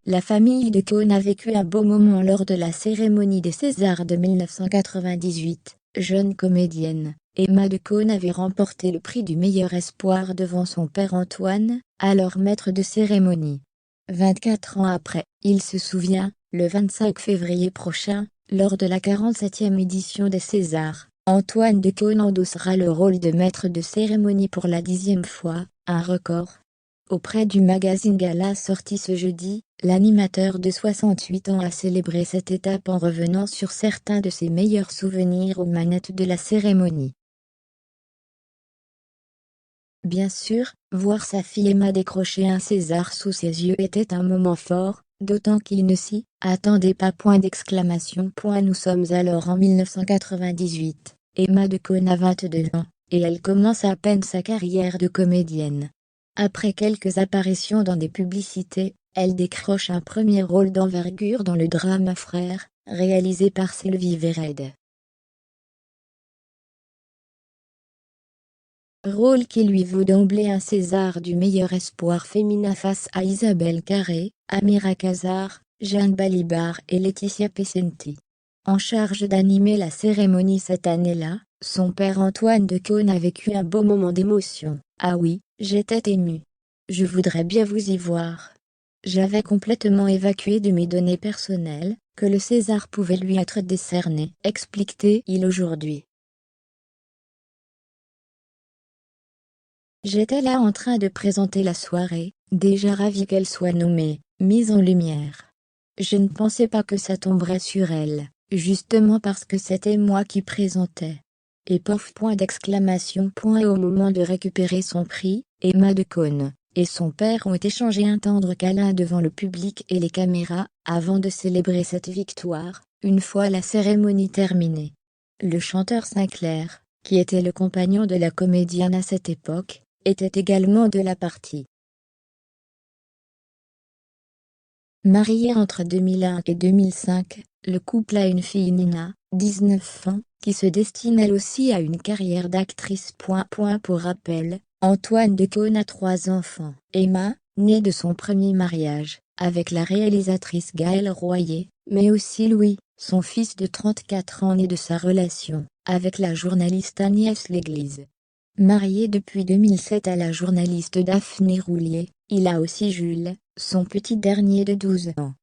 La famille de Cohn a vécu un beau moment lors de la cérémonie des Césars de 1998. Jeune comédienne, Emma de Cohn avait remporté le prix du meilleur espoir devant son père Antoine, alors maître de cérémonie. 24 ans après, il se souvient, le 25 février prochain, lors de la 47e édition des Césars, Antoine de Cohn endossera le rôle de maître de cérémonie pour la 10e fois, un record. Auprès du magazine Gala sorti ce jeudi, l'animateur de 68 ans a célébré cette étape en revenant sur certains de ses meilleurs souvenirs aux manettes de la cérémonie. Bien sûr, voir sa fille Emma décrocher un César sous ses yeux était un moment fort, d'autant qu'il ne s'y attendait pas. Nous sommes alors en 1998. Emma de Cohn a 22 ans, et elle commence à peine sa carrière de comédienne. Après quelques apparitions dans des publicités, elle décroche un premier rôle d'envergure dans le drame Frères, réalisé par Sylvie Vered. Rôle qui lui vaut d'emblée un César du meilleur espoir féminin face à Isabelle Carré, Amira Khazar, Jeanne Balibar et Laetitia Pescenti. En charge d'animer la cérémonie cette année-là, son père Antoine de Cohn a vécu un beau moment d'émotion. « Ah oui, j'étais ému. Je voudrais bien vous y voir. J'avais complètement évacué de mes données personnelles, que le César pouvait lui être décerné, explique-t-il aujourd'hui. J'étais là en train de présenter la soirée, déjà ravi qu'elle soit nommée, mise en lumière. Je ne pensais pas que ça tomberait sur elle, justement parce que c'était moi qui présentais. Et pof! Au moment de récupérer son prix, Emma de Cohn et son père ont échangé un tendre câlin devant le public et les caméras, avant de célébrer cette victoire, une fois la cérémonie terminée. Le chanteur Sinclair, qui était le compagnon de la comédienne à cette époque, était également de la partie. Marié entre 2001 et 2005, le couple a une fille Nina, 19 ans, qui se destine elle aussi à une carrière d'actrice. Pour rappel, Antoine de Cohn a 3 enfants. Emma, née de son premier mariage, avec la réalisatrice Gaëlle Royer, mais aussi Louis, son fils de 34 ans né de sa relation avec la journaliste Agnès Léglise. Marié depuis 2007 à la journaliste Daphné Roulier, il a aussi Jules, son petit dernier de 12 ans.